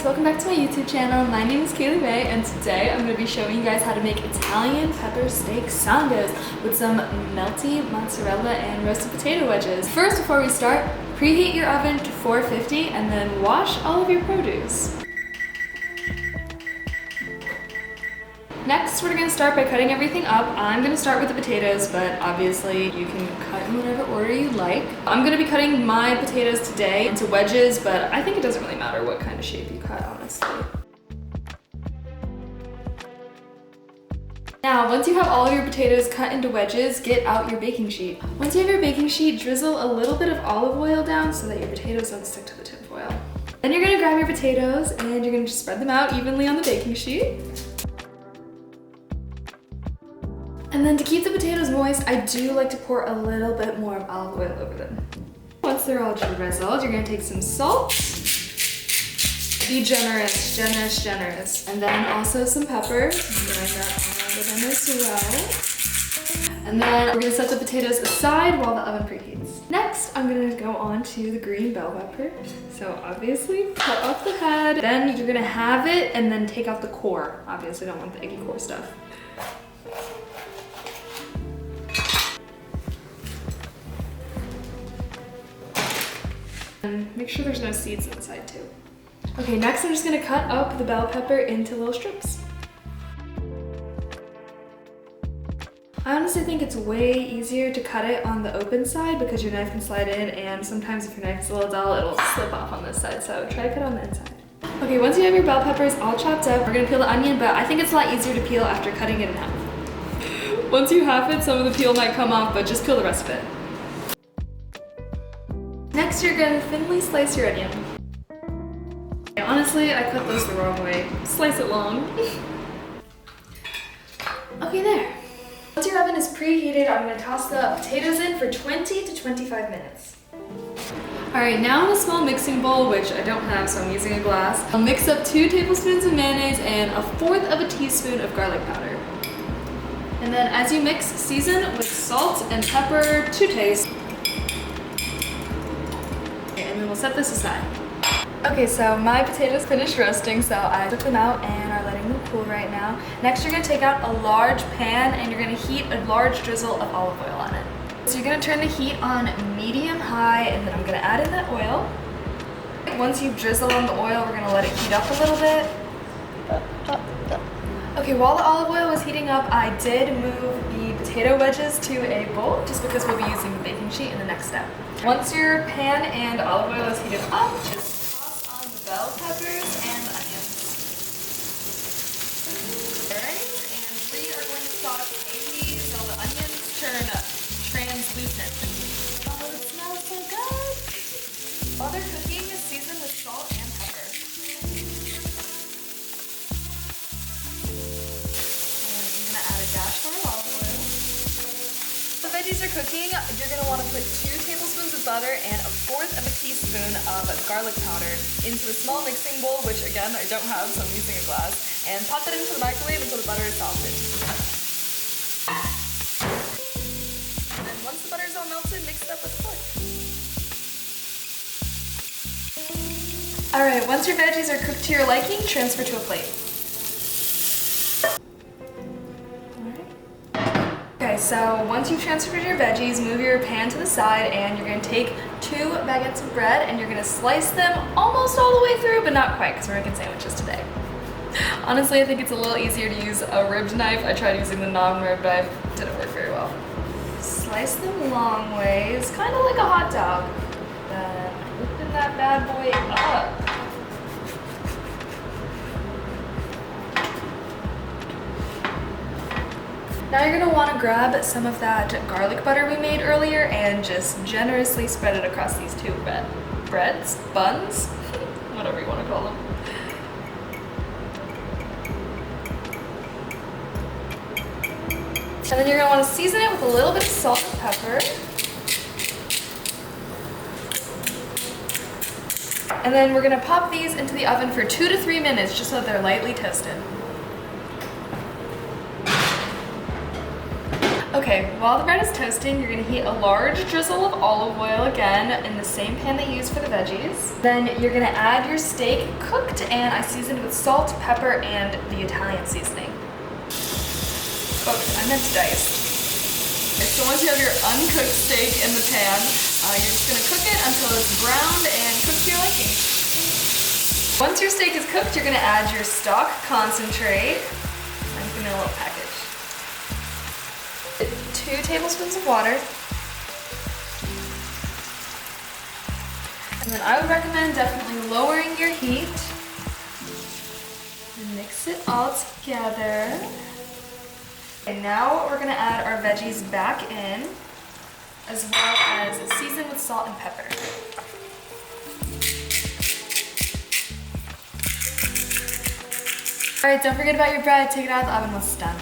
welcome back to my YouTube channel. My name is Kaylee May and today I'm going to be showing you guys how to make Italian pepper steak Sandos with some melty mozzarella and roasted potato wedges. First, before we start, preheat your oven to 450 and then wash all of your produce. Next, we're going to start by cutting everything up. I'm going to start with the potatoes, but obviously you can cut in whatever order you like. I'm going to be cutting my potatoes today into wedges, but I think it doesn't really matter what kind of shape you cut, honestly. Now, once you have all of your potatoes cut into wedges, get out your baking sheet. Once you have your baking sheet, drizzle a little bit of olive oil down so that your potatoes don't stick to the tin foil. Then you're going to grab your potatoes and you're going to just spread them out evenly on the baking sheet. And then to keep the potatoes moist, I do like to pour a little bit more of olive oil over them. Once they're all drizzled, you're gonna take some salt. Be generous, generous. And then also some pepper. Grind that all over them as well. And then we're gonna set the potatoes aside while the oven preheats. Next, I'm gonna go on to the green bell pepper. So obviously, cut off the head. Then you're gonna have it and then take off the core. Obviously, don't want the eggy core stuff. And make sure there's no seeds inside too. Okay, next I'm just gonna cut up the bell pepper into little strips. I honestly think it's way easier to cut it on the open side because your knife can slide in, and sometimes if your knife's a little dull, it'll slip off on this side, so try to cut on the inside. Okay, once you have your bell peppers all chopped up, we're gonna peel the onion, but I think it's a lot easier to peel after cutting it in half. Once you half it, some of the peel might come off, but just peel the rest of it. Next, you're gonna thinly slice your onion. Okay, honestly, I cut those the wrong way. Slice it long. Okay, there. Once your oven is preheated, I'm gonna toss the potatoes in for 20 to 25 minutes. Alright, now in a small mixing bowl, which I don't have, so I'm using a glass, I'll mix up 2 tablespoons of mayonnaise and 1/4 of a teaspoon of garlic powder. And then as you mix, season with salt and pepper to taste. And then we'll set this aside. Okay, so my potatoes finished roasting, so I took them out and are letting them cool right now. Next, you're gonna take out a large pan and you're gonna heat a large drizzle of olive oil on it. So you're gonna turn the heat on medium-high, and then I'm gonna add in that oil. Once you've drizzled on the oil, we're gonna let it heat up a little bit. Okay, while the olive oil was heating up, I did move the potato wedges to a bowl, just because we'll be using the baking sheet in the next step. Once your pan and olive oil is heated up, just toss on the bell peppers and the onions. Alright, and we are going to saute these while the onions turn translucent. Oh, it smells so good! While they're cooking, season with salt and pepper. Add a dash more olive oil. The veggies are cooking. You're going to want to put 2 tablespoons of butter and 1/4 of a teaspoon of garlic powder into a small mixing bowl, which again I don't have, so I'm using a glass, and pop that into the microwave until the butter is softened. And then once the butter is all melted, mix it up with the fork. Alright, once your veggies are cooked to your liking, transfer to a plate. Okay, so once you've transferred your veggies, move your pan to the side and you're going to take 2 baguettes of bread and you're going to slice them almost all the way through, but not quite because we're making sandwiches today. Honestly, I think it's a little easier to use a ribbed knife. I tried using the non-ribbed knife, didn't work very well. Slice them long ways, kind of like a hot dog. Then open that bad boy up. Now you're going to want to grab some of that garlic butter we made earlier and just generously spread it across these 2 buns, whatever you want to call them. And then you're going to want to season it with a little bit of salt and pepper. And then we're going to pop these into the oven for 2 to 3 minutes just so they're lightly toasted. Okay, Okay, while the bread is toasting, you're gonna heat a large drizzle of olive oil again in the same pan that you used for the veggies. Then you're gonna add your steak cooked, and I seasoned with salt, pepper, and the Italian seasoning. Cooked, I meant diced. So once you have your uncooked steak in the pan, you're just gonna cook it until it's browned and cooked to your liking. Once your steak is cooked, you're gonna add your stock concentrate. I'm gonna a little package. 2 tablespoons of water. And then I would recommend definitely lowering your heat. And mix it all together. And now we're gonna add our veggies back in, as well as season with salt and pepper. All right, don't forget about your bread. Take it out of the oven once it's done.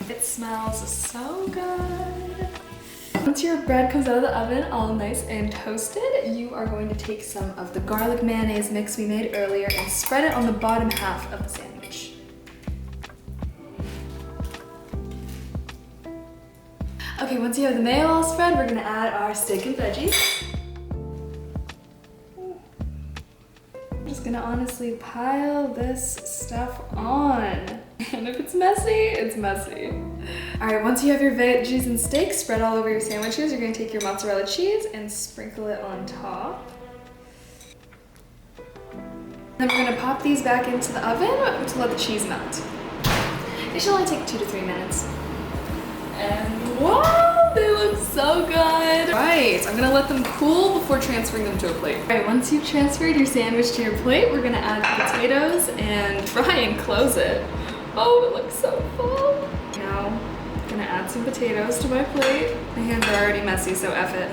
It smells so good. Once your bread comes out of the oven all nice and toasted, you are going to take some of the garlic mayonnaise mix we made earlier and spread it on the bottom half of the sandwich. Okay, once you have the mayo all spread, we're gonna add our steak and veggies. I'm just gonna honestly pile this stuff on. And if it's messy, it's messy. All right, once you have your veggies and steak spread all over your sandwiches, you're gonna take your mozzarella cheese and sprinkle it on top. Then we're gonna pop these back into the oven to let the cheese melt. It should only take 2 to 3 minutes. And wow, they look so good. Right, I'm gonna let them cool before transferring them to a plate. All right, once you've transferred your sandwich to your plate, we're gonna add the potatoes and try and close it. Oh, it looks so full. Now, I'm gonna add some potatoes to my plate. My hands are already messy, so F it.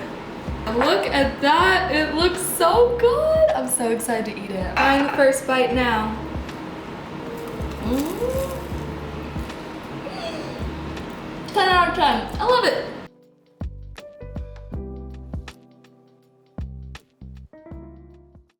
Look at that, it looks so good. I'm so excited to eat it. Trying the first bite now. 10 out of 10, I love it.